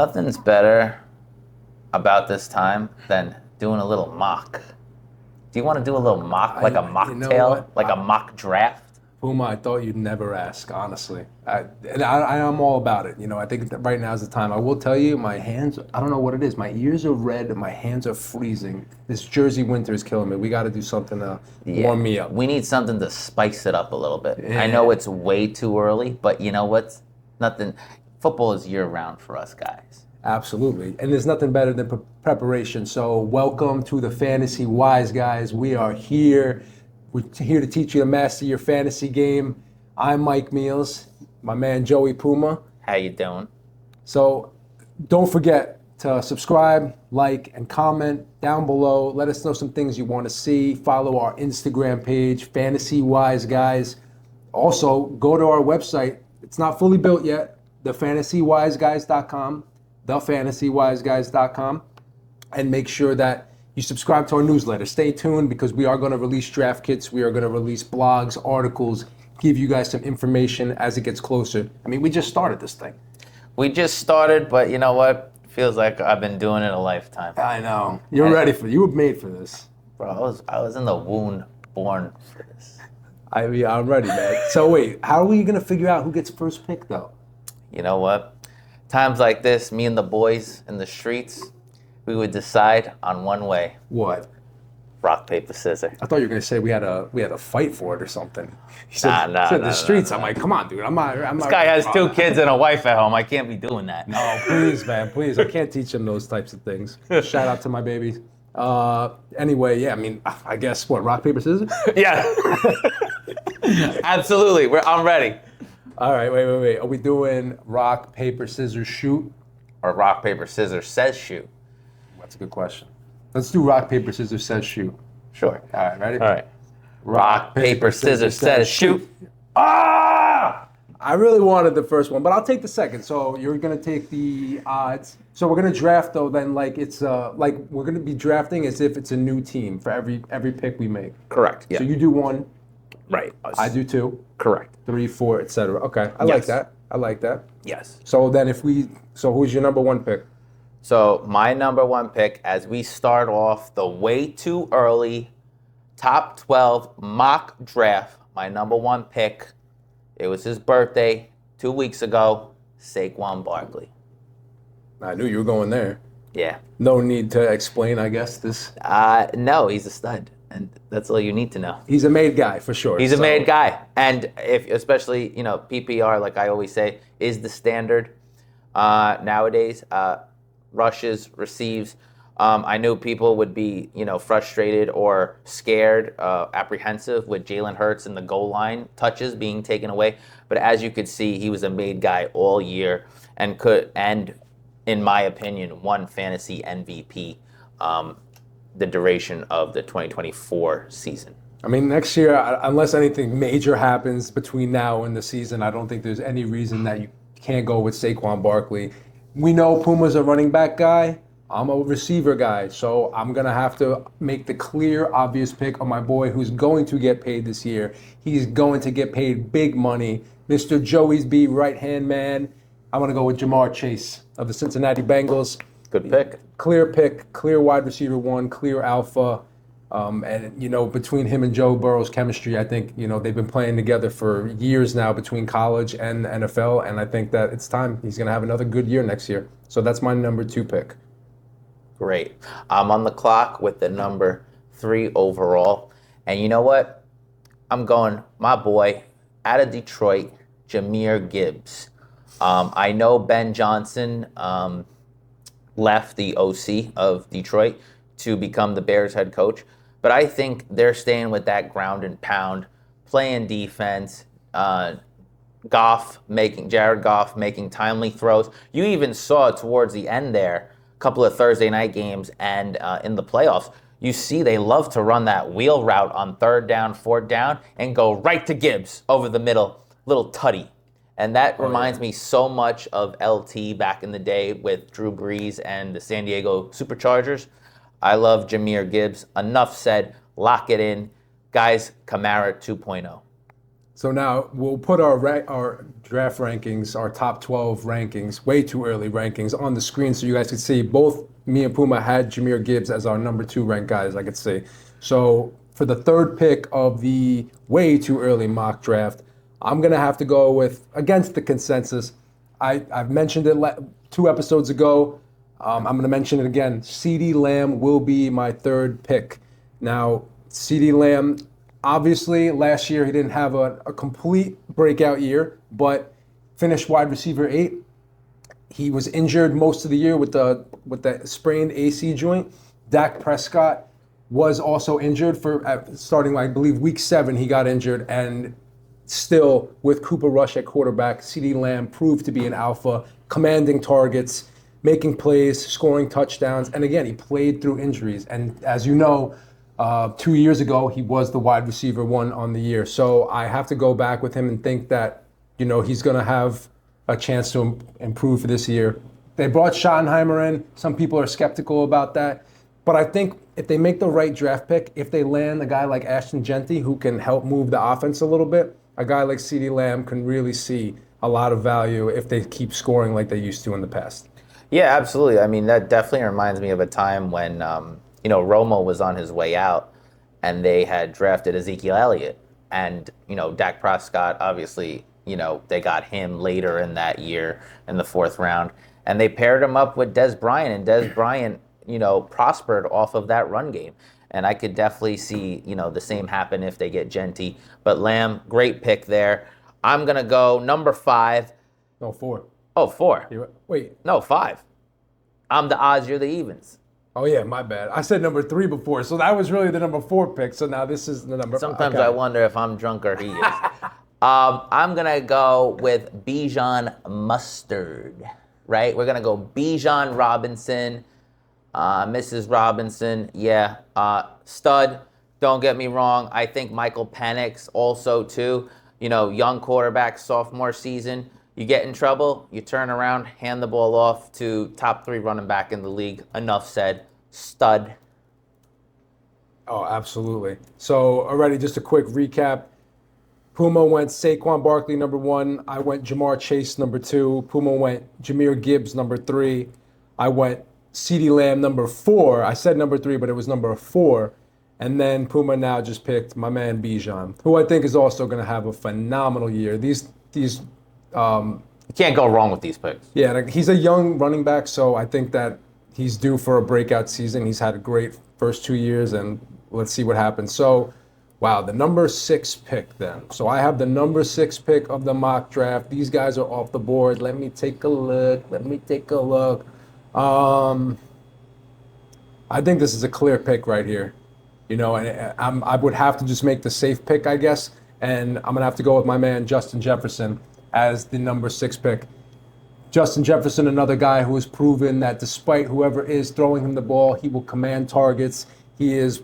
Nothing's better about this time than doing a little mock. Do you want to do a little mock, like a mocktail, like a mock draft? Puma, I thought you'd never ask, honestly. I'm all about it. I think that right now is the time. I will tell you, my hands, I don't know what it is. My ears are red and my hands are freezing. This Jersey winter is killing me. We got to do something to warm me up. We need something to spice it up a little bit. Yeah. I know it's way too early, but you know what? Nothing. Football is year-round for us guys. Absolutely. And there's nothing better than preparation. So welcome to the Fantasy Wise Guys. We are here. We're here to teach you to master your fantasy game. I'm Mike Meals, my man Joey Puma. How you doing? So don't forget to subscribe, like, and comment down below. Let us know some things you want to see. Follow our Instagram page, Fantasy Wise Guys. Also, go to our website. It's not fully built yet, thefantasywiseguys.com, thefantasywiseguys.com, and make sure that you subscribe to our newsletter. Stay tuned because we are going to release draft kits. We are going to release blogs, articles, give you guys some information as it gets closer. I mean, we just started this thing. We just started, but you know what? Feels like I've been doing it a lifetime. I know. You're ready for it. You were made for this. Bro, I was in the womb born for this. I'm ready, man. So wait, how are we going to figure out who gets first pick, though? You know what? Times like this, me and the boys in the streets, we would decide on one way. What? Rock, paper, scissors. I thought you were gonna say we had a fight for it or something. He Nah, the streets. nah. I'm like, come on, dude. I'm not. This guy has 2 kids and a wife at home. I can't be doing that. No, please, man, please. I can't teach him those types of things. Shout out to my babies. Anyway, yeah. I mean, I guess what? Rock, paper, scissors. Yeah. Absolutely. I'm ready. All right. Wait. Are we doing rock, paper, scissors, shoot? Or rock, paper, scissors says shoot. That's a good question. Let's do rock, paper, scissors, says shoot. Sure. All right, ready? All right. Rock, paper, scissors says shoot. Ah! I really wanted the first one, but I'll take the second. So you're gonna take the odds. So we're gonna draft though. Then it's like we're gonna be drafting as if it's a new team for every pick we make. Correct. Yeah. So you do 1. Right. I do 2. Correct. 3, 4, etc. Okay. I like that. I like that. Yes. So then so who's your number 1 pick? So my number 1 pick, as we start off the way too early top 12 mock draft, my number 1 pick, it was his birthday 2 weeks ago, Saquon Barkley. I knew you were going there. Yeah. No need to explain, I guess, this. No, he's a stud, and that's all you need to know. He's a made guy, for sure. He's a made guy. And especially, PPR, like I always say, is the standard nowadays. Rushes, receives. I knew people would be, frustrated or scared, apprehensive with Jalen Hurts and the goal line touches being taken away. But as you could see, he was a made guy all year and in my opinion, won fantasy MVP the duration of the 2024 season. I mean, next year, unless anything major happens between now and the season, I don't think there's any reason that you can't go with Saquon Barkley. We know Puma's a running back guy. I'm a receiver guy, so I'm going to have to make the clear, obvious pick on my boy who's going to get paid this year. He's going to get paid big money. Mr. Joey's B right-hand man. I'm going to go with Jamar Chase of the Cincinnati Bengals. Good pick. Clear wide receiver 1, clear alpha. And, between him and Joe Burrow's chemistry, I think, they've been playing together for years now between college and NFL. And I think that it's time. He's going to have another good year next year. So that's my number 2 pick. Great. I'm on the clock with the number 3 overall. And you know what? I'm going, my boy, out of Detroit, Jahmyr Gibbs. I know Ben Johnson left the OC of Detroit to become the Bears head coach. But I think they're staying with that ground and pound, playing defense, Jared Goff making timely throws. You even saw towards the end there, a couple of Thursday night games and in the playoffs, you see they love to run that wheel route on 3rd down, 4th down, and go right to Gibbs over the middle, little tutty. And that reminds me so much of LT back in the day with Drew Brees and the San Diego Superchargers. I love Jahmyr Gibbs. Enough said. Lock it in. Guys, Kamara 2.0. So now we'll put our draft rankings, our top 12 rankings, way too early rankings on the screen so you guys can see both me and Puma had Jameer Gibbs as our number 2 ranked guys, I could see. So for the third pick of the way too early mock draft, I'm going to have to go with, against the consensus, I've mentioned it 2 episodes ago. I'm going to mention it again. CeeDee Lamb will be my third pick. Now, CeeDee Lamb, obviously, last year he didn't have a complete breakout year, but finished wide receiver 8. He was injured most of the year with the sprained AC joint. Dak Prescott was also injured for starting, I believe, week 7. He got injured, and still, with Cooper Rush at quarterback, CeeDee Lamb proved to be an alpha, commanding targets, making plays, scoring touchdowns, and again, he played through injuries. And as you know, 2 years ago, he was the wide receiver 1 on the year. So I have to go back with him and think that, he's going to have a chance to improve this year. They brought Schottenheimer in. Some people are skeptical about that. But I think if they make the right draft pick, if they land a guy like Ashton Genty who can help move the offense a little bit, a guy like CeeDee Lamb can really see a lot of value if they keep scoring like they used to in the past. Yeah, absolutely. I mean, that definitely reminds me of a time when, Romo was on his way out and they had drafted Ezekiel Elliott. And, Dak Prescott, obviously, they got him later in that year in the 4th round. And they paired him up with Dez Bryant. And Dez Bryant, prospered off of that run game. And I could definitely see, the same happen if they get Genty. But Lamb, great pick there. I'm going to go number 5. No, 4. Oh, 4. Wait. No, 5. I'm the odds, you're the evens. Oh, yeah, my bad. I said number 3 before, so that was really the number 4 pick. So now this is the number 5. Sometimes okay. I wonder if I'm drunk or he is. I'm going to go with Bijan Mustard, right? We're going to go Bijan Robinson, Mrs. Robinson. Yeah, stud. Don't get me wrong. I think Michael Penix also, too. Young quarterback, sophomore season. You get in trouble, you turn around, hand the ball off to top 3 running back in the league. Enough said. Stud. Oh, absolutely. So already just a quick recap. Puma went Saquon Barkley number 1. I went Jamar Chase number 2. Puma went Jameer Gibbs number 3. I went CeeDee Lamb number 4. I said number 3, but it was number 4. And then Puma now just picked my man Bijan, who I think is also going to have a phenomenal year. These you can't go wrong with these picks. Yeah, he's a young running back, so I think that he's due for a breakout season. He's had a great first 2 years, and let's see what happens. So, wow, the number 6 pick then. So I have the number 6 pick of the mock draft. These guys are off the board. Let me take a look. I think this is a clear pick right here. And I would have to just make the safe pick, I guess, and I'm going to have to go with my man Justin Jefferson as the number 6 pick. Justin Jefferson, another guy who has proven that despite whoever is throwing him the ball, he will command targets. He is,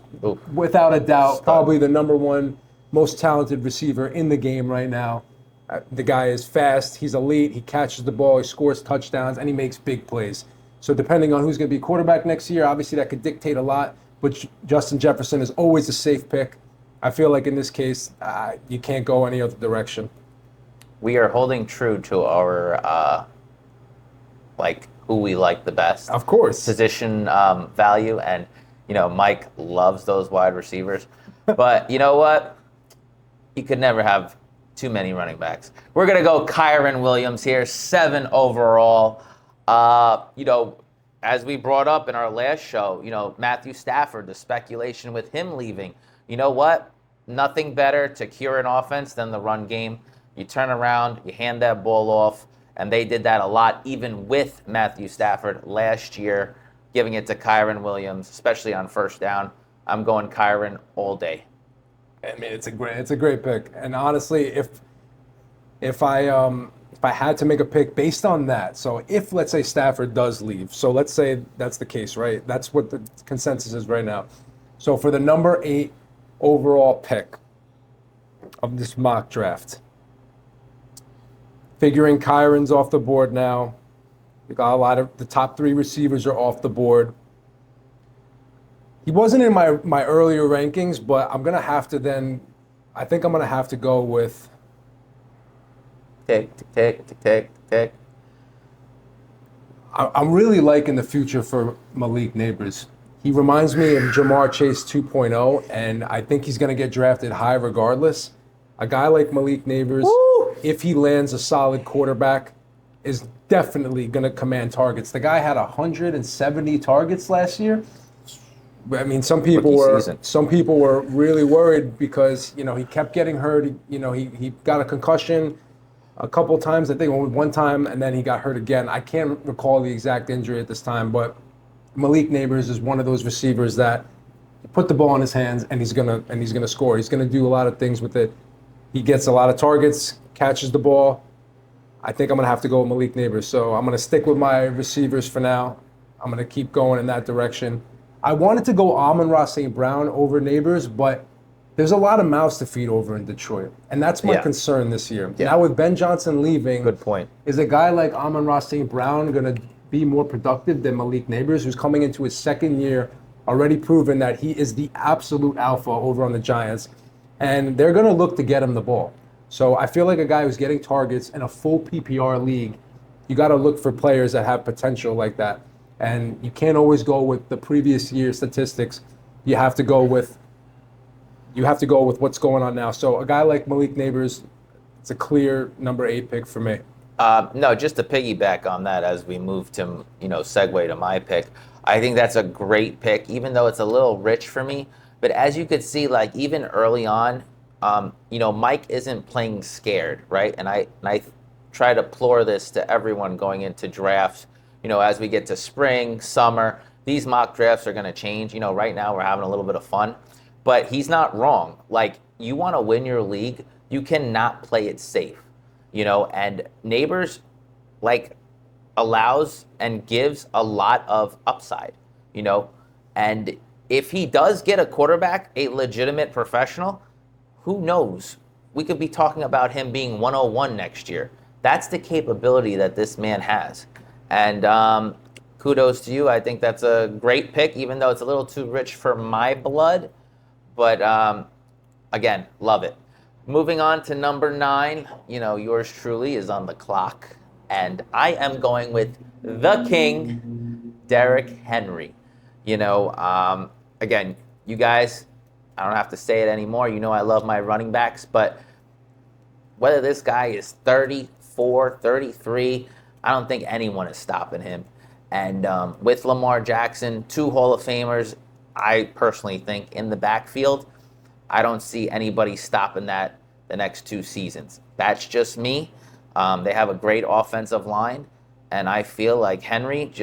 without a doubt, probably the number 1 most talented receiver in the game right now. The guy is fast, he's elite, he catches the ball, he scores touchdowns, and he makes big plays. So depending on who's going to be quarterback next year, obviously that could dictate a lot, but Justin Jefferson is always a safe pick. I feel like in this case, you can't go any other direction. We are holding true to our, who we like the best. Of course. Position value, and, Mike loves those wide receivers. But you know what? You could never have too many running backs. We're going to go Kyren Williams here, 7 overall. As we brought up in our last show, Matthew Stafford, the speculation with him leaving. You know what? Nothing better to cure an offense than the run game. You turn around, you hand that ball off, and they did that a lot, even with Matthew Stafford last year, giving it to Kyren Williams, especially on first down. I'm going Kyren all day. I mean, it's a great pick. And honestly, if I had to make a pick based on that, so if let's say Stafford does leave, so let's say that's the case, right? That's what the consensus is right now. So for the number 8 overall pick of this mock draft, figuring Kyron's off the board now. We got a lot of the top 3 receivers are off the board. He wasn't in my earlier rankings, but I'm going to have to then, I think I'm going to have to go with tick, tick, tick, tick, tick, tick. I'm really liking the future for Malik Neighbors. He reminds me of Jamar Chase 2.0, and I think he's going to get drafted high regardless. A guy like Malik Neighbors, Woo! if he lands a solid quarterback, is definitely going to command targets. The guy had 170 targets last year. I mean, some people were really worried because he kept getting hurt. He got a concussion a couple times. I think only one time, and then he got hurt again. I can't recall the exact injury at this time, but Malik Neighbors is one of those receivers that you put the ball in his hands and he's gonna score. He's gonna do a lot of things with it. He gets a lot of targets, catches the ball. I think I'm gonna have to go with Malik Neighbors. So I'm gonna stick with my receivers for now. I'm gonna keep going in that direction. I wanted to go Amon-Ra St. Brown over Neighbors, but there's a lot of mouths to feed over in Detroit, and that's my concern this year. Yeah. Now with Ben Johnson leaving, Good point. is a guy like Amon-Ra St. Brown going to be more productive than Malik Neighbors, who's coming into his second year, already proven that he is the absolute alpha over on the Giants, and they're going to look to get him the ball. So I feel like a guy who's getting targets in a full PPR league, you got to look for players that have potential like that. And you can't always go with the previous year statistics. You have to go with what's going on now. So a guy like Malik Neighbors, it's a clear number 8 pick for me. No, just to piggyback on that as we move to, segue to my pick. I think that's a great pick, even though it's a little rich for me. But as you could see, like even early on, Mike isn't playing scared, right? And I try to implore this to everyone going into drafts. As we get to spring, summer, these mock drafts are going to change. Right now we're having a little bit of fun. But he's not wrong. Like, you want to win your league, you cannot play it safe, and Neighbors, allows and gives a lot of upside, and if he does get a quarterback, a legitimate professional, who knows? We could be talking about him being 101 next year. That's the capability that this man has. And kudos to you. I think that's a great pick, even though it's a little too rich for my blood. But again, love it. Moving on to number 9, yours truly is on the clock. And I am going with the king, Derrick Henry. Again, you guys, I don't have to say it anymore. I love my running backs. But whether this guy is 34, 33, I don't think anyone is stopping him. And with Lamar Jackson, 2 Hall of Famers, I personally think in the backfield, I don't see anybody stopping that the next 2 seasons. That's just me. They have a great offensive line, and I feel like Henry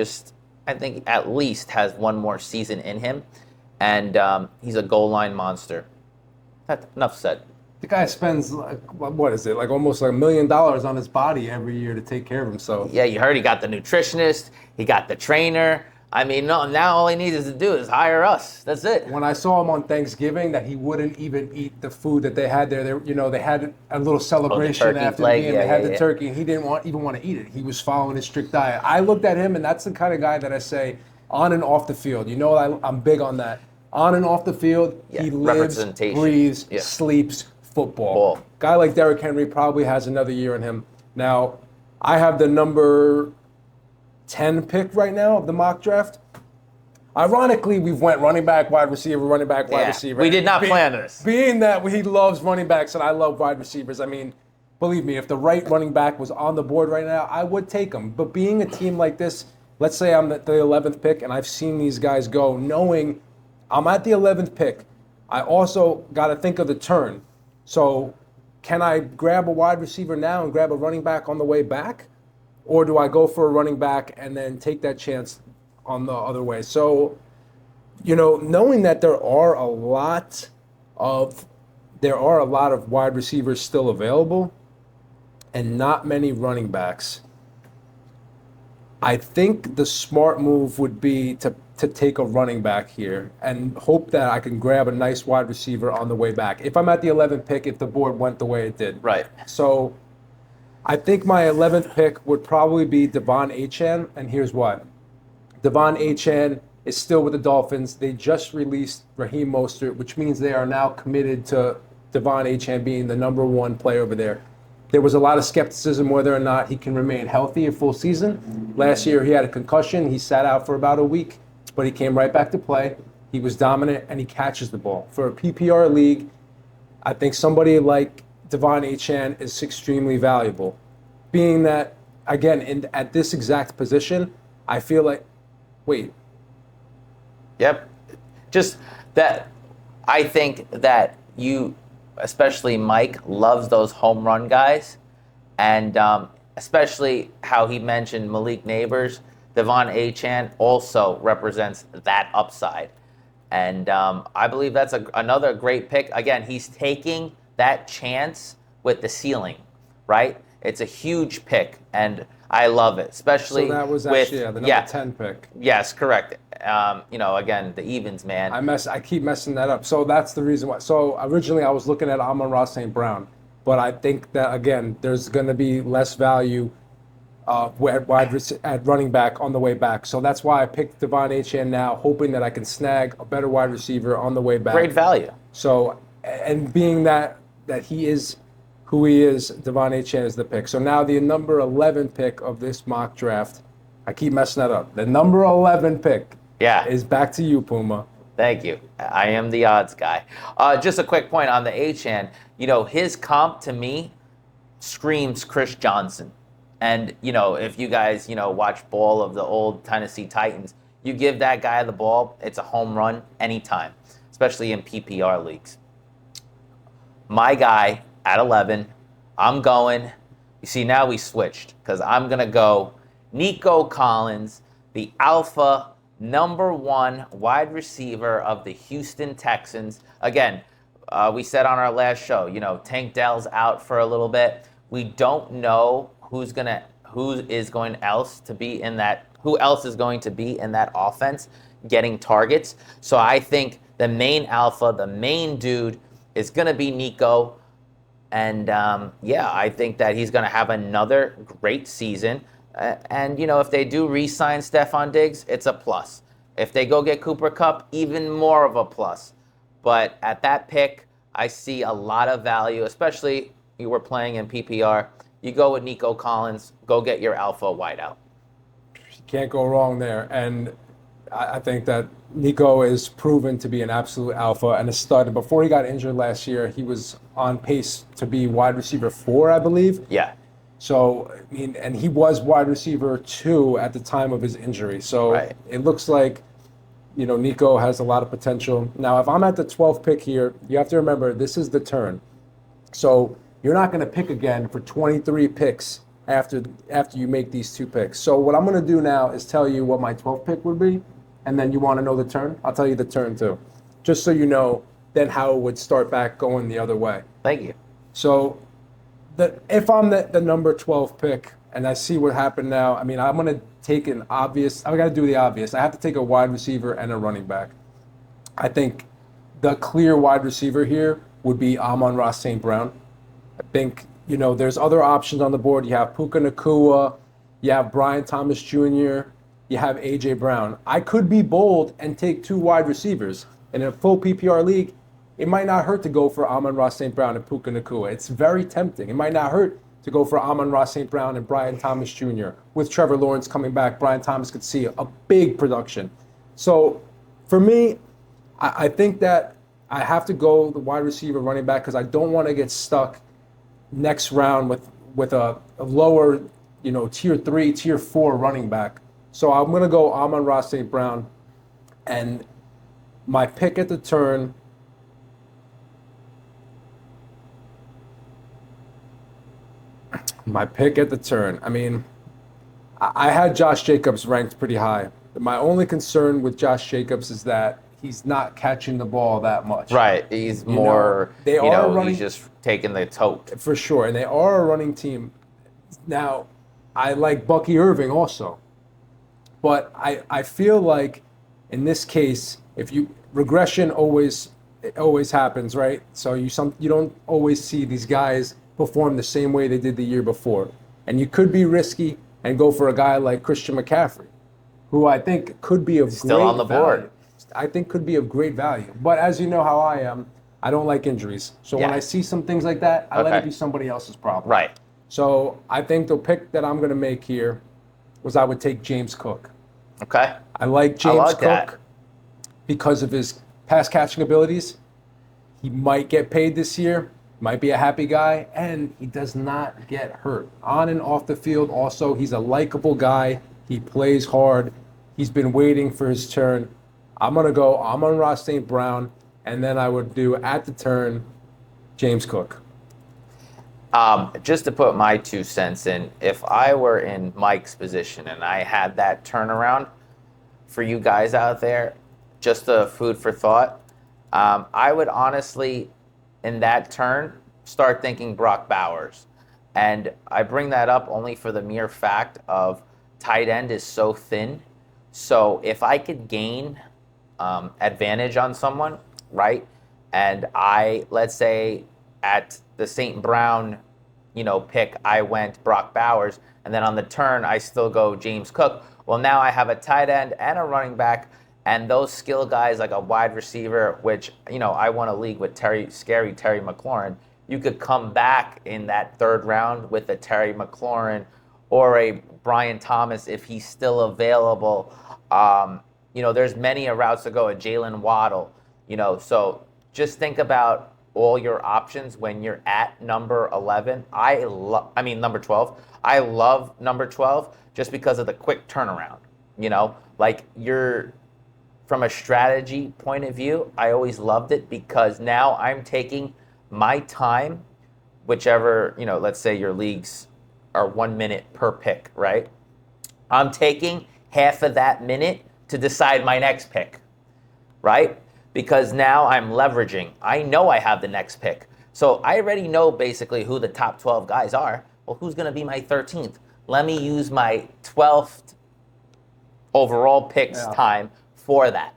I think at least has one more season in him, and he's a goal line monster. Enough said. The guy spends almost $1 million on his body every year to take care of himself. Yeah, you heard he got the nutritionist, he got the trainer. I mean, no, now all he needs to do is hire us. That's it. When I saw him on Thanksgiving, that he wouldn't even eat the food that they had there. They had a little celebration after the game. They had the turkey, and he didn't even want to eat it. He was following his strict diet. I looked at him, and that's the kind of guy that I say, on and off the field. I'm big on that. On and off the field, he lives, breathes, sleeps football. Guy like Derrick Henry probably has another year in him. Now, I have the number 10 pick right now of the mock draft. Ironically, we've went running back, wide receiver, running back, wide receiver. We did not plan this. Being that he loves running backs and I love wide receivers, I mean, believe me, if the right running back was on the board right now, I would take him. But being a team like this, let's say I'm the 11th pick and I've seen these guys go, knowing I'm at the 11th pick, I also got to think of the turn. So can I grab a wide receiver now and grab a running back on the way back? Or do I go for a running back and then take that chance on the other way? So, knowing that there are a lot of wide receivers still available and not many running backs, I think the smart move would be to take a running back here and hope that I can grab a nice wide receiver on the way back. If I'm at the 11th pick, if the board went the way it did. Right. So I think my 11th pick would probably be Devon Achane, and here's why. Devon Achane is still with the Dolphins. They just released Raheem Mostert, which means they are now committed to Devon Achane being the number 1 player over there. There was a lot of skepticism whether or not he can remain healthy a full season. Last year he had a concussion. He sat out for about a week, but he came right back to play. He was dominant, and he catches the ball. For a PPR league, I think somebody like Devon Achane is extremely valuable. Being that, again, at this exact position, I feel like, wait. Yep. Just that I think that you, especially Mike, loves those home run guys. And especially how he mentioned Malik Neighbors, Devon Achane also represents that upside. And I believe that's another great pick. Again, he's taking that chance with the ceiling, right? It's a huge pick, and I love it, especially So that was with actually the number 10 pick. Yes, correct. Again, the evens, man. I keep messing that up. So that's the reason why. So originally I was looking at Amon-Ra St. Brown, but I think that, again, there's going to be less value at running back on the way back. So that's why I picked Devon Achane now, hoping that I can snag a better wide receiver on the way back. Great value. So, and being that he is who he is, Devon Achane is the pick. So now the number 11 pick of this mock draft, I keep messing that up. The number 11 pick is back to you, Puma. Thank you. I am the odds guy. Just a quick point on the Achane. His comp to me screams Chris Johnson. And, if you guys, watch ball of the old Tennessee Titans, you give that guy the ball, it's a home run anytime, especially in PPR leagues. My guy at 11, I'm going, you see, now we switched because I'm going to go Nico Collins, the alpha #1 wide receiver of the Houston Texans. Again, we said on our last show, Tank Dell's out for a little bit. We don't know who else is going to be in that offense getting targets. So I think the main alpha, the main dude is going to be Nico. And I think that he's going to have another great season. And if they do re-sign Stephon Diggs, it's a plus. If they go get Cooper Kupp, even more of a plus. But at that pick, I see a lot of value, especially you were playing in PPR. You go with Nico Collins, go get your alpha wideout. You can't go wrong there. And I think that Nico is proven to be an absolute alpha and a stud. Before he got injured last year, he was on pace to be wide receiver 4, I believe. Yeah. So, and he was wide receiver 2 at the time of his injury. So It looks like, Nico has a lot of potential. Now, if I'm at the 12th pick here, you have to remember this is the turn. So you're not going to pick again for 23 picks after you make these 2 picks. So what I'm going to do now is tell you what my 12th pick would be, and then you want to know the turn? I'll tell you the turn too, just so you know then how it would start back going the other way. Thank you. So if I'm the number 12 pick and I see what happened now, I'm going to take I got to do the obvious. I have to take a wide receiver and a running back. I think the clear wide receiver here would be Amon-Ra St. Brown. I think, there's other options on the board. You have Puka Nacua, you have Brian Thomas Jr., you have A.J. Brown. I could be bold and take 2 wide receivers. In a full PPR league, it might not hurt to go for Amon-Ra St. Brown and Puka Nacua. It's very tempting. It might not hurt to go for Amon-Ra St. Brown and Brian Thomas Jr. With Trevor Lawrence coming back, Brian Thomas could see a big production. So for me, I think that I have to go the wide receiver running back because I don't want to get stuck next round with a lower, tier 3, tier 4 running back. So I'm going to go Amon-Ra St. Brown, and my pick at the turn I had Josh Jacobs ranked pretty high. My only concern with Josh Jacobs is that he's not catching the ball that much. Right. He's more, he's just taking the tote. For sure. And they are a running team. Now, I like Bucky Irving also. But I feel like in this case, regression always happens, right? So you don't always see these guys perform the same way they did the year before. And you could be risky and go for a guy like Christian McCaffrey, who I think could be of still on the board. I think could be of great value. But as you know how I am, I don't like injuries. So when I see some things like that, I let it be somebody else's problem. Right. So I think the pick that I'm going to make here was I would take James Cook. Okay. I like I James like Cook that. because of his pass catching abilities. He might get paid this year, might be a happy guy, and he does not get hurt. On and off the field, also, he's a likable guy. He plays hard. He's been waiting for his turn. I'm on Ross St. Brown, and then I would do at the turn, James Cook. Just to put my 2 cents in, if I were in Mike's position and I had that turnaround for you guys out there, just a food for thought, I would honestly, in that turn, start thinking Brock Bowers. And I bring that up only for the mere fact of tight end is so thin. So if I could gain advantage on someone, right? And let's say at the St. Brown, pick, I went Brock Bowers, and then on the turn, I still go James Cook. Well, now I have a tight end and a running back, and those skill guys like a wide receiver, which, I won a league with Terry McLaurin. You could come back in that third round with a Terry McLaurin or a Brian Thomas if he's still available. There's many routes to go, a Jalen Waddle, so just think about all your options when you're at number 11. Number 12. I love number 12 just because of the quick turnaround. Like from a strategy point of view, I always loved it because now I'm taking my time, whichever, let's say your leagues are 1 minute per pick, right? I'm taking half of that minute to decide my next pick, right? Because now I'm leveraging. I know I have the next pick. So I already know basically who the top 12 guys are. Well, who's going to be my 13th? Let me use my 12th overall picks time for that.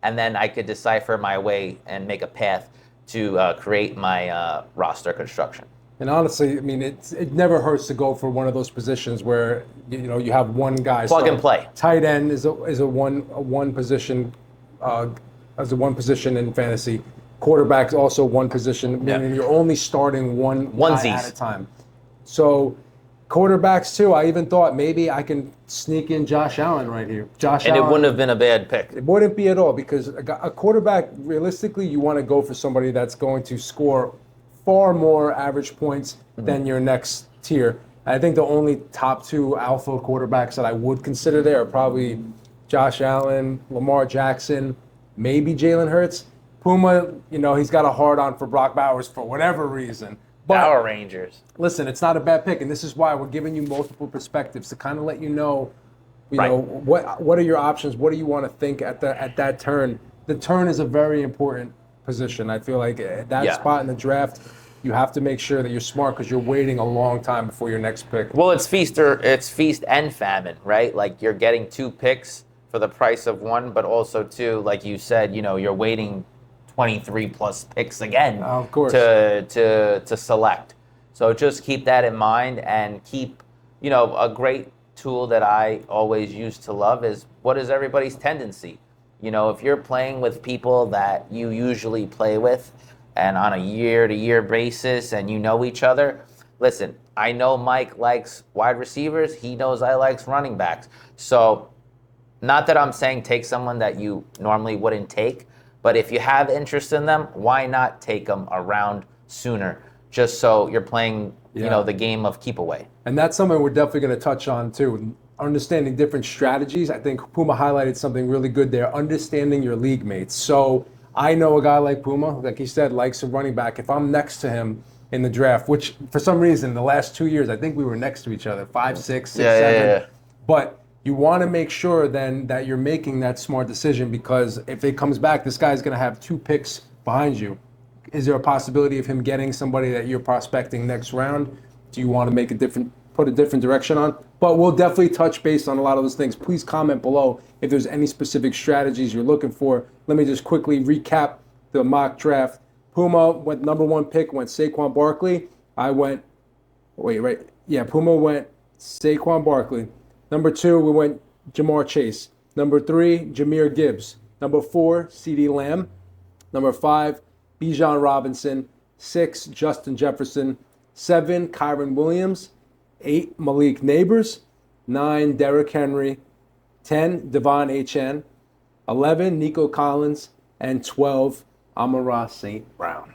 And then I could decipher my way and make a path to create my roster construction. And honestly, it never hurts to go for one of those positions where you have one guy plug and play. Tight end is a one position as a one position in fantasy. Quarterback's also one position, meaning you're only starting one guy at a time. So quarterbacks too. I even thought maybe I can sneak in Josh Allen right here. It wouldn't have been a bad pick. It wouldn't be at all because a quarterback, realistically, you want to go for somebody that's going to score far more average points than your next tier. I think the only top two alpha quarterbacks that I would consider there are probably Josh Allen, Lamar Jackson, maybe Jalen Hurts. Puma, he's got a hard-on for Brock Bowers for whatever reason. But Power Rangers. Listen, it's not a bad pick, and this is why we're giving you multiple perspectives to kind of let you know, what are your options? What do you want to think at that turn? The turn is a very important position. I feel like at that spot in the draft, you have to make sure that you're smart because you're waiting a long time before your next pick. Well, it's feast and famine, right? Like you're getting 2 picks for the price of 1, but also 2, like you said, you're waiting 23 plus picks again of course. to select. So just keep that in mind and keep, a great tool that I always used to love is what is everybody's tendency? If you're playing with people that you usually play with and on a year-to-year basis and you know each other, listen, I know Mike likes wide receivers. He knows I likes running backs. So not that I'm saying take someone that you normally wouldn't take, but if you have interest in them, why not take them around sooner? Just so you're playing, the game of keep away. And that's something we're definitely going to touch on too. Understanding different strategies. I think Puma highlighted something really good there. Understanding your league mates. So I know a guy like Puma, like he said, likes a running back. If I'm next to him in the draft, which for some reason the last 2 years I think we were next to each other, 5, 6, 7. Yeah. But you want to make sure then that you're making that smart decision because if it comes back, this guy's going to have 2 picks behind you. Is there a possibility of him getting somebody that you're prospecting next round? Do you want to put a different direction on? But we'll definitely touch base on a lot of those things. Please comment below if there's any specific strategies you're looking for. Let me just quickly recap the mock draft. Puma went number 1 pick, went Saquon Barkley. Puma went Saquon Barkley. Number 2, we went Jamar Chase. Number 3, Jahmyr Gibbs. Number 4, CeeDee Lamb. Number 5, Bijan Robinson. 6, Justin Jefferson. 7, Kyron Williams. 8, Malik Neighbors. 9, Derrick Henry. 10, Devon Achane. 11, Nico Collins. And 12, Amon-Ra St. Brown.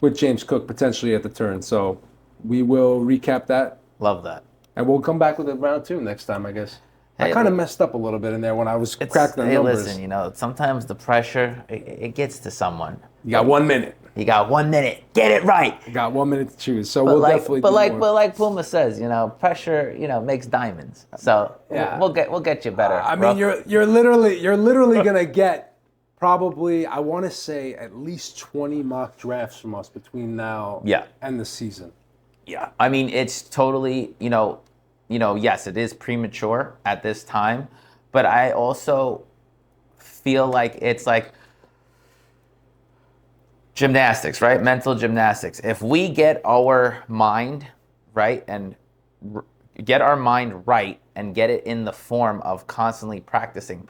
With James Cook potentially at the turn. So we will recap that. Love that. And we'll come back with a round 2 next time, I guess. I kind of messed up a little bit in there when I was cracking the numbers. Listen, sometimes the pressure, it gets to someone. You got 1 minute. You got 1 minute. Get it right. You got 1 minute to choose. So we'll definitely do more. But like Puma says, pressure, makes diamonds. So yeah. we'll get you better. I mean, you're literally gonna get probably, I want to say, at least 20 mock drafts from us between now and the season. Yeah. I mean, it's totally, yes, it is premature at this time, but I also feel like it's like gymnastics, right? Mental gymnastics. If we get our mind right and get our mind right and get it in the form of constantly practicing,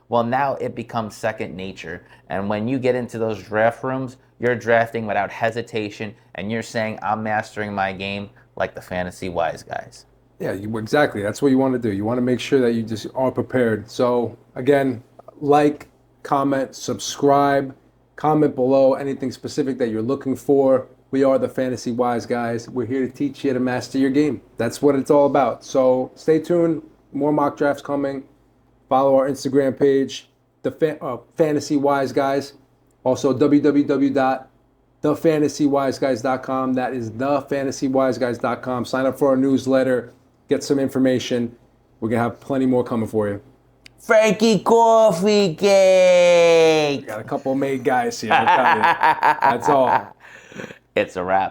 well, now it becomes second nature. And when you get into those draft rooms, you're drafting without hesitation and you're saying, I'm mastering my game like the fantasy wise guys. Yeah, exactly. That's what you want to do. You want to make sure that you just are prepared. So again, like, comment, subscribe, comment below anything specific that you're looking for. We are the Fantasy Wise Guys. We're here to teach you to master your game. That's what it's all about. So stay tuned. More mock drafts coming. Follow our Instagram page, the Fantasy Wise Guys. Also, www.thefantasywiseguys.com. That is thefantasywiseguys.com. Sign up for our newsletter. Get some information. We're going to have plenty more coming for you. Frankie Coffee Cake! We got a couple of made guys here. That's all. It's a wrap.